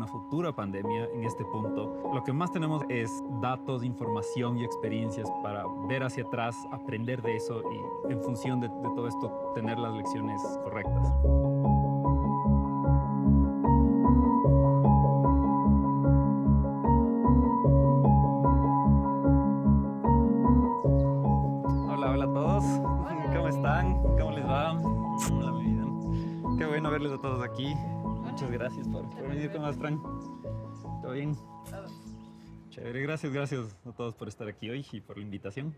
una futura pandemia en este punto, lo que más tenemos es datos, información y experiencias para ver hacia atrás, aprender de eso y en función de todo esto tener las lecciones correctas. Hola, hola a todos. Hola, ¿Cómo están? ¿Cómo les va? Hola, mi vida. Qué bueno verles a todos aquí. Muchas hola. gracias por Chévere venir. ¿Cómo verte. están? ¿Todo bien? Todo. Chévere, gracias a todos por estar aquí hoy y por la invitación.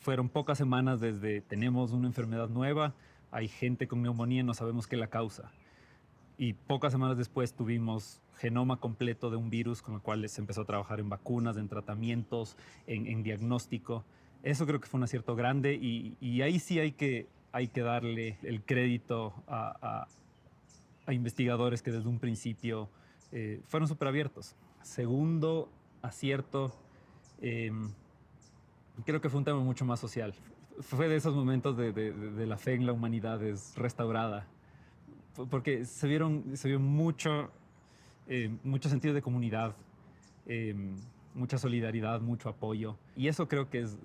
Fueron pocas semanas desde tenemos una enfermedad nueva, hay gente con neumonía y no sabemos qué la causa. Y pocas semanas después tuvimos genoma completo de un virus con el cual se empezó a trabajar en vacunas, en tratamientos, en diagnóstico. Eso creo que fue un acierto grande y ahí sí hay que darle el crédito a investigadores que desde un principio fueron súper abiertos. Segundo acierto, eh, creo que fue un tema mucho más social. Fue de esos momentos de la fe en la humanidad es restaurada, porque se vio mucho, mucho sentido de comunidad, eh, mucha solidaridad, mucho apoyo. Y eso creo que es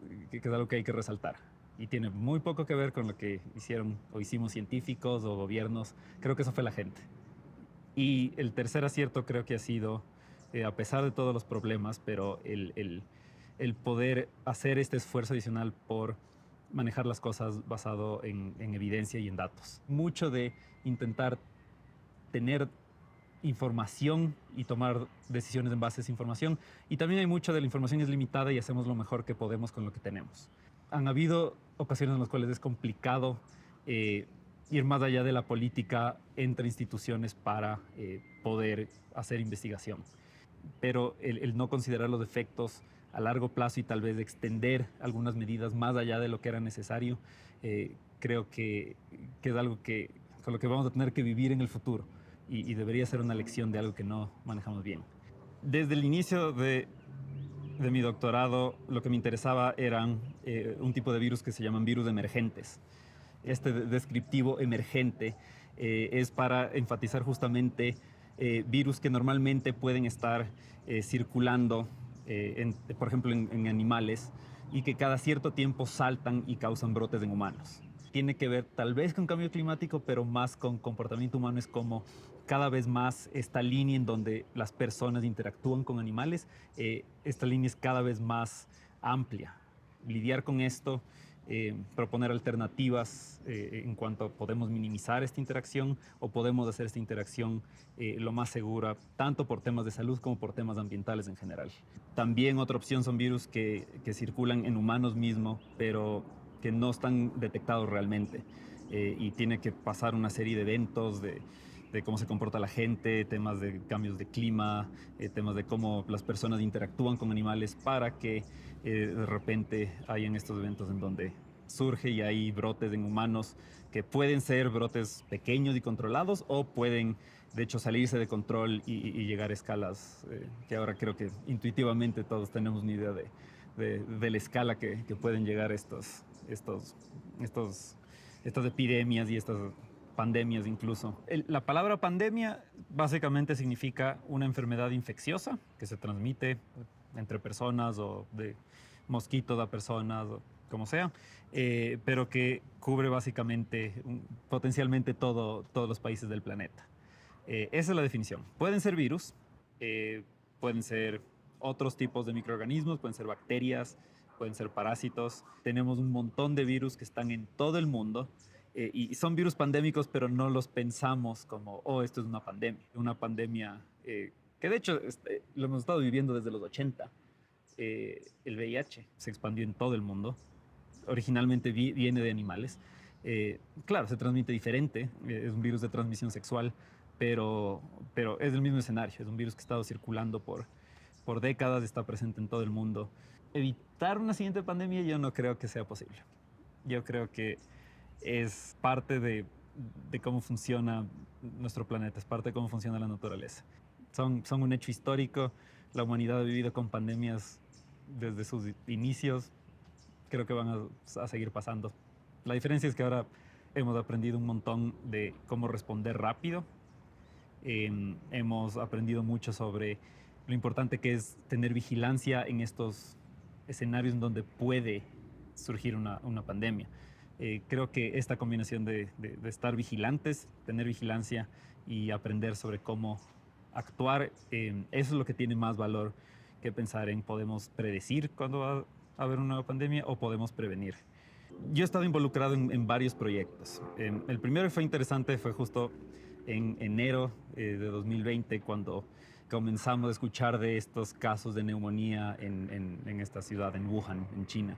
algo que hay que resaltar. Y tiene muy poco que ver con lo que hicieron o hicimos científicos o gobiernos. Creo que eso fue la gente. Y el tercer acierto creo que ha sido, a pesar de todos los problemas, pero el poder hacer este esfuerzo adicional por manejar las cosas basado en evidencia y en datos. Mucho de intentar tener información y tomar decisiones en base a esa información. Y también hay mucho de la información es limitada y hacemos lo mejor que podemos con lo que tenemos. Han habido ocasiones en las cuales es complicado eh, ir más allá de la política entre instituciones para poder hacer investigación. Pero el no considerar los efectos a largo plazo y tal vez extender algunas medidas más allá de lo que era necesario, creo que es algo con lo que vamos a tener que vivir en el futuro y debería ser una lección de algo que no manejamos bien. Desde el inicio de mi doctorado, lo que me interesaba eran un tipo de virus que se llaman virus emergentes. Este descriptivo emergente es para enfatizar justamente virus que normalmente pueden estar circulando, por ejemplo, en animales y que cada cierto tiempo saltan y causan brotes en humanos. Tiene que ver tal vez con cambio climático, pero más con comportamiento humano. Es como cada vez más esta línea en donde las personas interactúan con animales, esta línea es cada vez más amplia. Lidiar con esto, proponer alternativas en cuanto podemos minimizar esta interacción o podemos hacer esta interacción lo más segura, tanto por temas de salud como por temas ambientales en general. También otra opción son virus que circulan en humanos mismos, pero que no están detectados realmente. Y tiene que pasar una serie de eventos de cómo se comporta la gente, temas de cambios de clima, temas de cómo las personas interactúan con animales para que de repente hayan estos eventos en donde surge y hay brotes en humanos que pueden ser brotes pequeños y controlados o pueden de hecho salirse de control y llegar a escalas que ahora creo que intuitivamente todos tenemos una idea de la escala que pueden llegar estos, estas epidemias y estas pandemias incluso. La palabra pandemia básicamente significa una enfermedad infecciosa que se transmite entre personas o de mosquitos a personas o como sea, pero que cubre básicamente potencialmente todos los países del planeta. Esa es la definición. Pueden ser virus, pueden ser otros tipos de microorganismos, pueden ser bacterias, pueden ser parásitos. Tenemos un montón de virus que están en todo el mundo y son virus pandémicos, pero no los pensamos como, oh, esto es una pandemia. Una pandemia que de hecho lo hemos estado viviendo desde los 80. El VIH se expandió en todo el mundo. Originalmente viene de animales. Claro, se transmite diferente, es un virus de transmisión sexual, pero es el mismo escenario, es un virus que ha estado circulando por décadas, está presente en todo el mundo. Evitar una siguiente pandemia yo no creo que sea posible. Yo creo que es parte de cómo funciona nuestro planeta, es parte de cómo funciona la naturaleza. Son un hecho histórico, la humanidad ha vivido con pandemias desde sus inicios, creo que van a seguir pasando. La diferencia es que ahora hemos aprendido un montón de cómo responder rápido Hemos aprendido mucho sobre lo importante que es tener vigilancia en estos escenarios en donde puede surgir una pandemia. Creo que esta combinación de estar vigilantes, tener vigilancia y aprender sobre cómo actuar, eso es lo que tiene más valor que pensar en podemos predecir cuándo va a haber una nueva pandemia o podemos prevenir. Yo he estado involucrado en varios proyectos. El primero que fue interesante fue justo en enero de 2020, cuando comenzamos a escuchar de estos casos de neumonía en esta ciudad, en Wuhan, en China.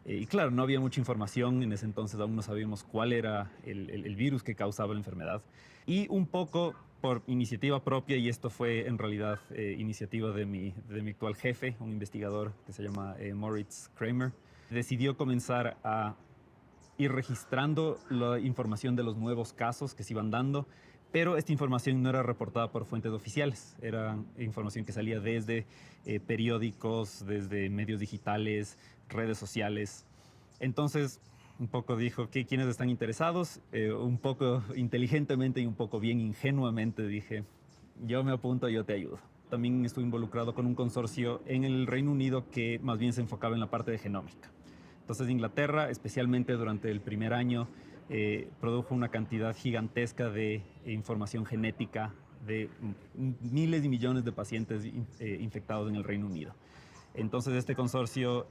Y claro, no había mucha información, en ese entonces aún no sabíamos cuál era el virus que causaba la enfermedad. Y un poco por iniciativa propia, y esto fue en realidad iniciativa de mi actual jefe, un investigador que se llama Moritz Kramer, decidió comenzar a ir registrando la información de los nuevos casos que se iban dando, pero esta información no era reportada por fuentes oficiales, era información que salía desde periódicos, desde medios digitales, redes sociales. Entonces, un poco dijo que quienes están interesados, un poco inteligentemente y un poco bien ingenuamente dije, yo me apunto, yo te ayudo. También estuve involucrado con un consorcio en el Reino Unido que más bien se enfocaba en la parte de genómica. Entonces Inglaterra, especialmente durante el primer año, produjo una cantidad gigantesca de información genética de miles y millones de pacientes infectados en el Reino Unido. Entonces este consorcio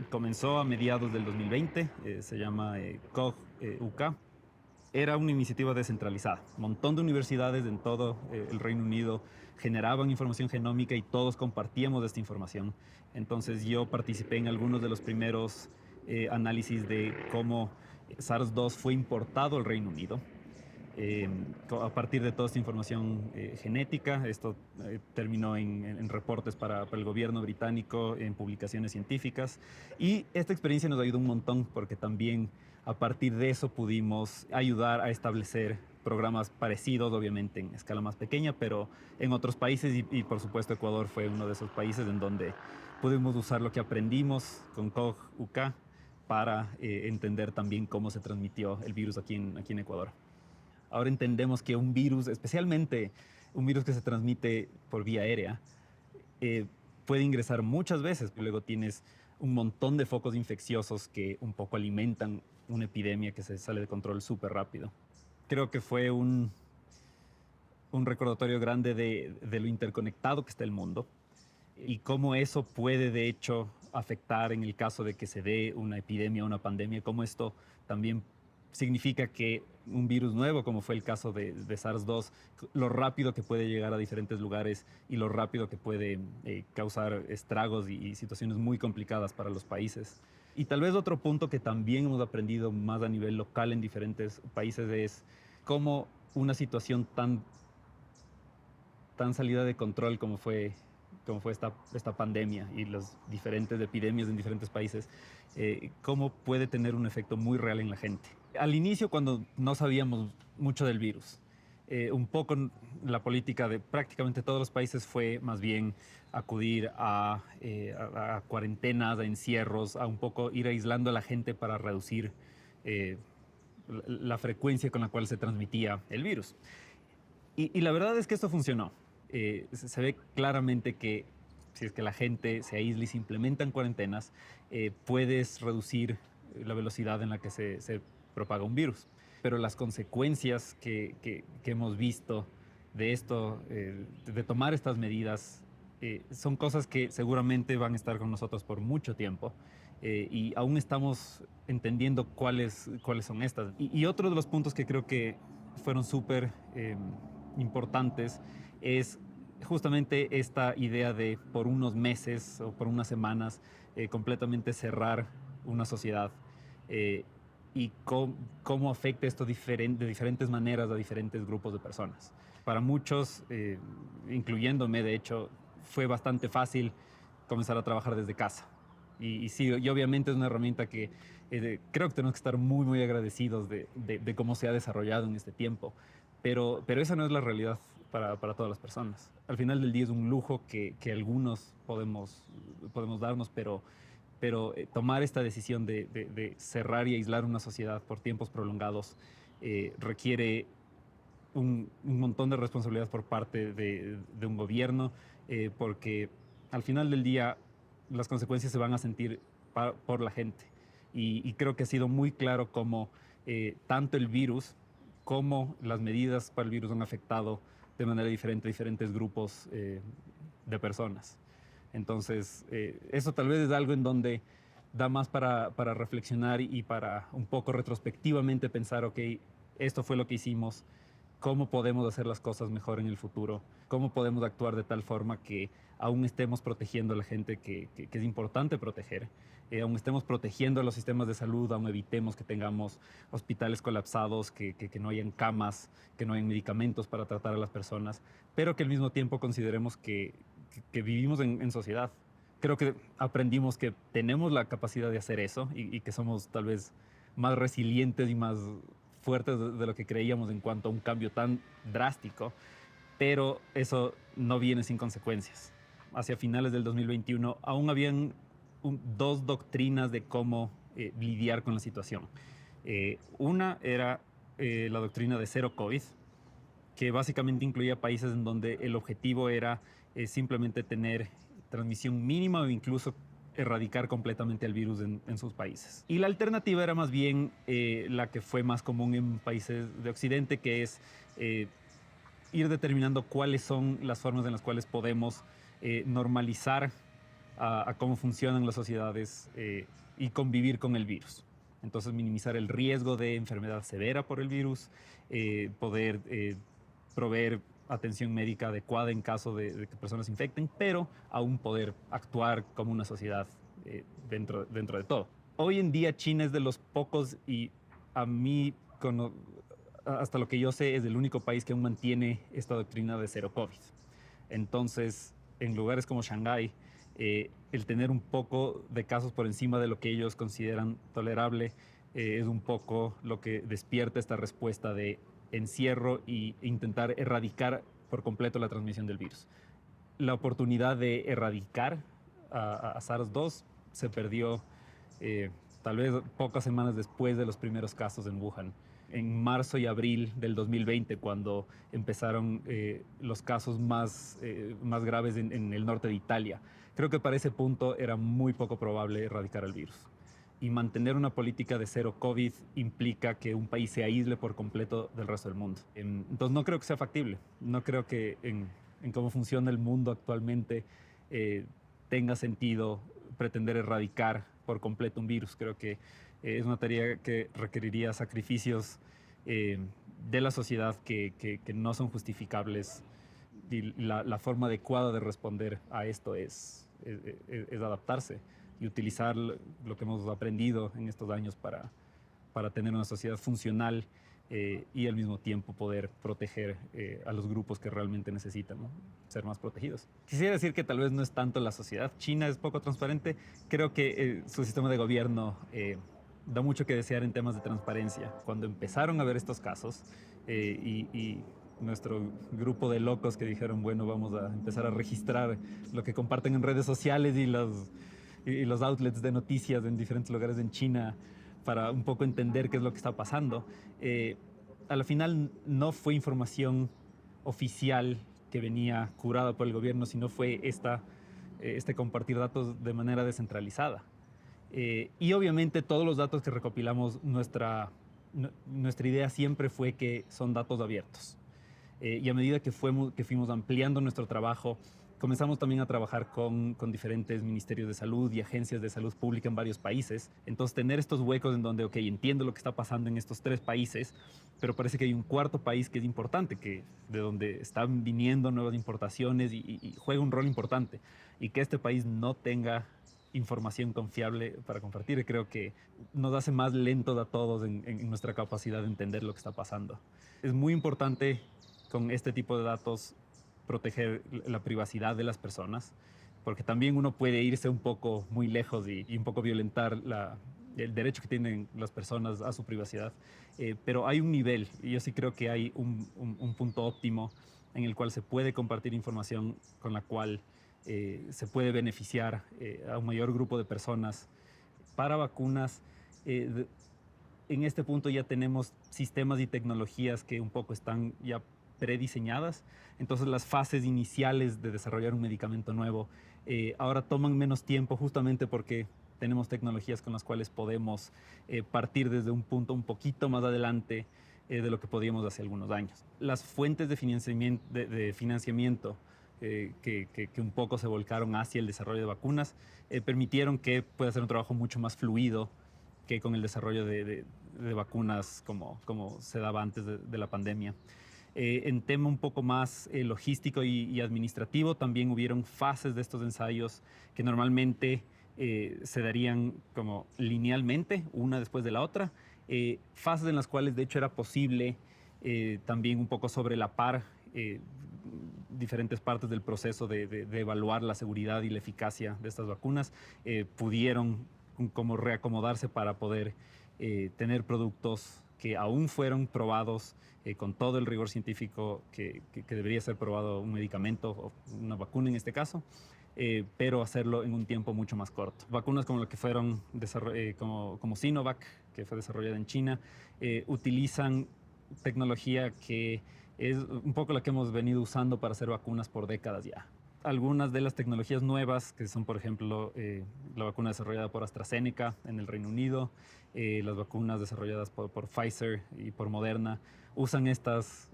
comenzó a mediados del 2020, se llama COG-UK. Era una iniciativa descentralizada. Un montón de universidades en todo el Reino Unido generaban información genómica y todos compartíamos esta información. Entonces yo participé en algunos de los primeros análisis de cómo SARS-2 fue importado al Reino Unido. Eh, a partir de toda esta información genética, esto terminó en reportes para el gobierno británico, en publicaciones científicas. Y esta experiencia nos ayudó un montón porque también a partir de eso pudimos ayudar a establecer programas parecidos, obviamente en escala más pequeña, pero en otros países y por supuesto Ecuador fue uno de esos países en donde pudimos usar lo que aprendimos con COG-UK para entender también cómo se transmitió el virus aquí en Ecuador. Ahora entendemos que un virus, especialmente un virus que se transmite por vía aérea, eh, puede ingresar muchas veces. Luego tienes un montón de focos infecciosos que un poco alimentan una epidemia que se sale de control súper rápido. Creo que fue un recordatorio grande de lo interconectado que está el mundo y cómo eso puede de hecho afectar en el caso de que se dé una epidemia o una pandemia, cómo esto también significa que un virus nuevo, como fue el caso de SARS-2, lo rápido que puede llegar a diferentes lugares y lo rápido que puede causar estragos y situaciones muy complicadas para los países. Y tal vez otro punto que también hemos aprendido más a nivel local en diferentes países es cómo una situación tan salida de control como fue esta pandemia y las diferentes epidemias en diferentes países, cómo puede tener un efecto muy real en la gente. Al inicio, cuando no sabíamos mucho del virus, un poco la política de prácticamente todos los países fue más bien acudir a cuarentenas, a encierros, a un poco ir aislando a la gente para reducir eh, la frecuencia con la cual se transmitía el virus. Y la verdad es que esto funcionó. Se ve claramente que si es que la gente se aísla y se implementan cuarentenas, puedes reducir la velocidad en la que se propaga un virus. Pero las consecuencias que hemos visto de esto, de tomar estas medidas, son cosas que seguramente van a estar con nosotros por mucho tiempo. Y aún estamos entendiendo cuáles son estas. Y otro de los puntos que creo que fueron súper importantes es justamente esta idea de por unos meses o por unas semanas completamente cerrar una sociedad y cómo afecta esto de diferentes maneras a diferentes grupos de personas. Para muchos, incluyéndome de hecho, fue bastante fácil comenzar a trabajar desde casa. Y sí, y obviamente es una herramienta que creo que tenemos que estar muy, muy agradecidos de cómo se ha desarrollado en este tiempo. Pero esa no es la realidad para todas las personas. Al final del día es un lujo que algunos podemos darnos, pero tomar esta decisión de cerrar y aislar una sociedad por tiempos prolongados requiere un montón de responsabilidades por parte de un gobierno, porque al final del día las consecuencias se van a sentir por la gente. Y creo que ha sido muy claro cómo tanto el virus como las medidas para el virus han afectado de manera diferente a diferentes grupos de personas. Entonces, eso tal vez es algo en donde da más para reflexionar y para un poco retrospectivamente pensar, ok, esto fue lo que hicimos, cómo podemos hacer las cosas mejor en el futuro, cómo podemos actuar de tal forma que aún estemos protegiendo a la gente que es importante proteger, aún estemos protegiendo a los sistemas de salud, aún evitemos que tengamos hospitales colapsados, que no hayan camas, que no hayan medicamentos para tratar a las personas, pero que al mismo tiempo consideremos que vivimos en sociedad. Creo que aprendimos que tenemos la capacidad de hacer eso y que somos tal vez más resilientes y más fuertes de lo que creíamos en cuanto a un cambio tan drástico, pero eso no viene sin consecuencias. Hacia finales del 2021 aún habían dos doctrinas de cómo lidiar con la situación. Una era la doctrina de cero COVID, que básicamente incluía países en donde el objetivo era simplemente tener transmisión mínima o incluso erradicar completamente el virus en sus países. Y la alternativa era más bien la que fue más común en países de Occidente, que es ir determinando cuáles son las formas en las cuales podemos normalizar a cómo funcionan las sociedades y convivir con el virus. Entonces, minimizar el riesgo de enfermedad severa por el virus, poder proveer atención médica adecuada en caso de que personas se infecten, pero aún poder actuar como una sociedad dentro de todo. Hoy en día China es de los pocos y a mí, hasta lo que yo sé, es el único país que aún mantiene esta doctrina de cero COVID. Entonces, en lugares como Shanghái, el tener un poco de casos por encima de lo que ellos consideran tolerable es un poco lo que despierta esta respuesta de encierro e intentar erradicar por completo la transmisión del virus. La oportunidad de erradicar a SARS-2 se perdió eh, tal vez pocas semanas después de los primeros casos en Wuhan, en marzo y abril del 2020, cuando empezaron los casos más graves en el norte de Italia. Creo que para ese punto era muy poco probable erradicar el virus. Y mantener una política de cero COVID implica que un país se aísle por completo del resto del mundo. Entonces no creo que sea factible. No creo que en cómo funciona el mundo actualmente eh, tenga sentido pretender erradicar por completo un virus. Creo que es una tarea que requeriría sacrificios de la sociedad que no son justificables. Y la forma adecuada de responder a esto es adaptarse y utilizar lo que hemos aprendido en estos años para tener una sociedad funcional y al mismo tiempo poder proteger a los grupos que realmente necesitan, ¿no? Ser más protegidos. Quisiera decir que tal vez no es tanto la sociedad. China es poco transparente. Creo que su sistema de gobierno da mucho que desear en temas de transparencia. Cuando empezaron a ver estos casos y nuestro grupo de locos que dijeron, bueno, vamos a empezar a registrar lo que comparten en redes sociales y los outlets de noticias en diferentes lugares en China para un poco entender qué es lo que está pasando. A la final no fue información oficial que venía curada por el gobierno, sino fue este compartir datos de manera descentralizada. Y obviamente todos los datos que recopilamos, nuestra idea siempre fue que son datos abiertos. Y a medida que fuimos ampliando nuestro trabajo, comenzamos también a trabajar con diferentes ministerios de salud y agencias de salud pública en varios países. Entonces, tener estos huecos en donde, ok, entiendo lo que está pasando en estos tres países, pero parece que hay un cuarto país que es importante, de donde están viniendo nuevas importaciones y juega un rol importante. Y que este país no tenga información confiable para compartir, creo que nos hace más lentos a todos en nuestra capacidad de entender lo que está pasando. Es muy importante con este tipo de datos proteger la privacidad de las personas, porque también uno puede irse un poco muy lejos y un poco violentar el derecho que tienen las personas a su privacidad. Pero hay un nivel, y yo sí creo que hay un punto óptimo en el cual se puede compartir información con la cual se puede beneficiar a un mayor grupo de personas para vacunas. en este punto ya tenemos sistemas y tecnologías que un poco están ya prediseñadas. Entonces las fases iniciales de desarrollar un medicamento nuevo ahora toman menos tiempo justamente porque tenemos tecnologías con las cuales podemos partir desde un punto un poquito más adelante de lo que podíamos hace algunos años. Las fuentes de financiamiento que un poco se volcaron hacia el desarrollo de vacunas permitieron que pueda ser un trabajo mucho más fluido que con el desarrollo de vacunas como se daba antes de la pandemia. En tema un poco más logístico y administrativo, también hubieron fases de estos ensayos que normalmente se darían como linealmente, una después de la otra. Fases en las cuales de hecho era posible también un poco sobre la par diferentes partes del proceso de evaluar la seguridad y la eficacia de estas vacunas, pudieron como reacomodarse para poder tener productos que aún fueron probados con todo el rigor científico que debería ser probado un medicamento o una vacuna en este caso, pero hacerlo en un tiempo mucho más corto. Vacunas como lo que fueron como Sinovac, que fue desarrollada en China, utilizan tecnología que es un poco la que hemos venido usando para hacer vacunas por décadas ya. Algunas de las tecnologías nuevas, que son por ejemplo la vacuna desarrollada por AstraZeneca en el Reino Unido, las vacunas desarrolladas por Pfizer y por Moderna, usan estas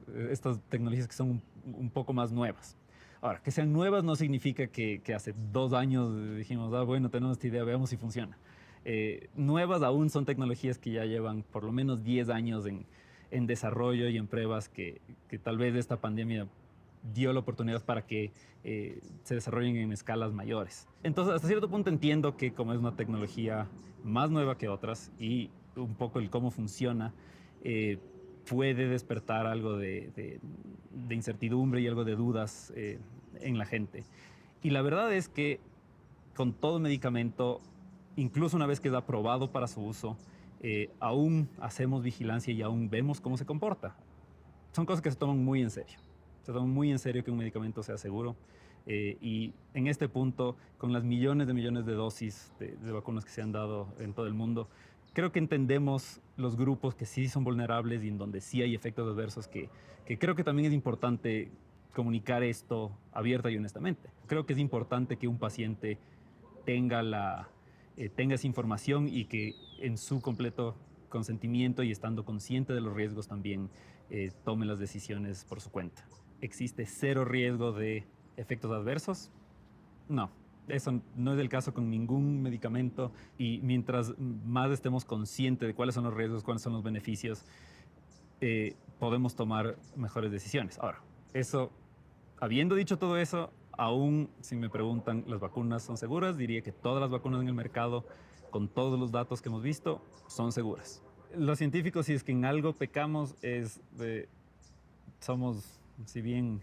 tecnologías que son un poco más nuevas. Ahora, que sean nuevas no significa que hace 2 años dijimos, bueno, tenemos esta idea, veamos si funciona. Nuevas aún son tecnologías que ya llevan por lo menos 10 años en desarrollo y en pruebas que tal vez esta pandemia dio la oportunidad para que se desarrollen en escalas mayores. Entonces, hasta cierto punto entiendo que como es una tecnología más nueva que otras y un poco el cómo funciona, puede despertar algo de incertidumbre y algo de dudas en la gente. Y la verdad es que con todo medicamento, incluso una vez que es aprobado para su uso, aún hacemos vigilancia y aún vemos cómo se comporta. Son cosas que se toman muy en serio. Se toman muy en serio que un medicamento sea seguro. Y en este punto, con las millones de dosis de vacunas que se han dado en todo el mundo, creo que entendemos los grupos que sí son vulnerables y en donde sí hay efectos adversos que creo que también es importante comunicar esto abierta y honestamente. Creo que es importante que un paciente tenga esa información y que en su completo consentimiento y estando consciente de los riesgos también tome las decisiones por su cuenta. ¿Existe cero riesgo de efectos adversos? No, eso no es el caso con ningún medicamento y mientras más estemos conscientes de cuáles son los riesgos, cuáles son los beneficios, podemos tomar mejores decisiones. Ahora, eso, habiendo dicho todo eso, aún si me preguntan, ¿las vacunas son seguras? Diría que todas las vacunas en el mercado, con todos los datos que hemos visto, son seguras. Los científicos, si es que en algo pecamos, somos, si bien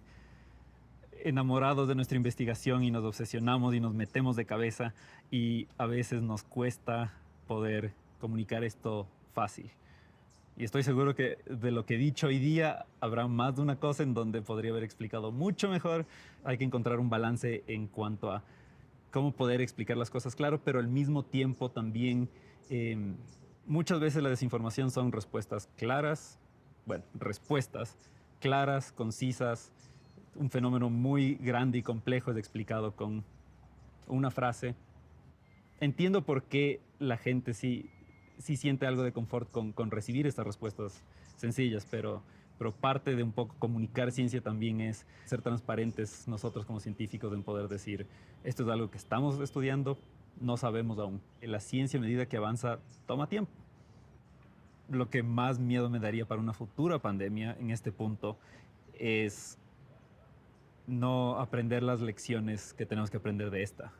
enamorados de nuestra investigación y nos obsesionamos y nos metemos de cabeza y a veces nos cuesta poder comunicar esto fácil. Y estoy seguro que de lo que he dicho hoy día habrá más de una cosa en donde podría haber explicado mucho mejor. Hay que encontrar un balance en cuanto a cómo poder explicar las cosas claro, pero al mismo tiempo también muchas veces la desinformación son respuestas claras, bueno, respuestas claras, concisas. Un fenómeno muy grande y complejo es explicado con una frase. Entiendo por qué la gente sí siente algo de confort con recibir estas respuestas sencillas, pero parte de un poco comunicar ciencia también es ser transparentes nosotros como científicos en poder decir, esto es algo que estamos estudiando, no sabemos aún. La ciencia a medida que avanza toma tiempo. Lo que más miedo me daría para una futura pandemia en este punto es no aprender las lecciones que tenemos que aprender de esta.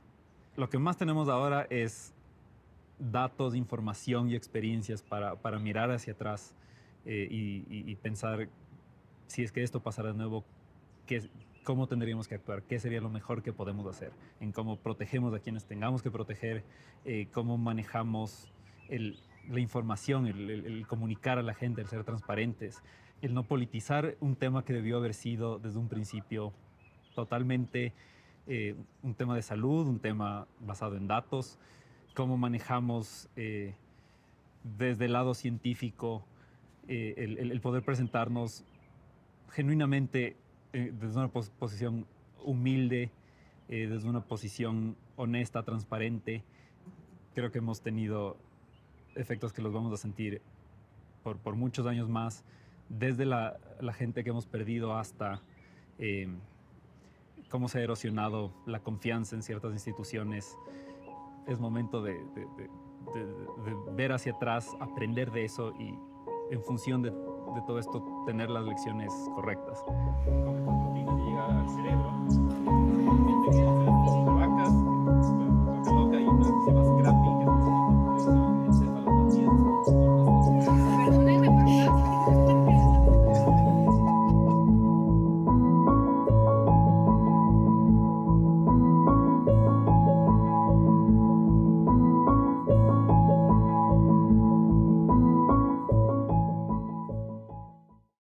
Lo que más tenemos ahora es datos, información y experiencias para mirar hacia atrás y pensar si es que esto pasara de nuevo, qué, cómo tendríamos que actuar, qué sería lo mejor que podemos hacer, en cómo protegemos a quienes tengamos que proteger, cómo manejamos la información, el comunicar a la gente, el ser transparentes, el no politizar un tema que debió haber sido desde un principio totalmente un tema de salud, un tema basado en datos, cómo manejamos desde el lado científico, el poder presentarnos genuinamente desde una posición humilde, desde una posición honesta, transparente. Creo que hemos tenido efectos que los vamos a sentir por muchos años más, desde la gente que hemos perdido hasta cómo se ha erosionado la confianza en ciertas instituciones. Es momento de ver hacia atrás, aprender de eso y en función de todo esto tener las lecciones correctas. Come con proteína que llega al cerebro. Vacas, vaca loca y una que se llama scrapping.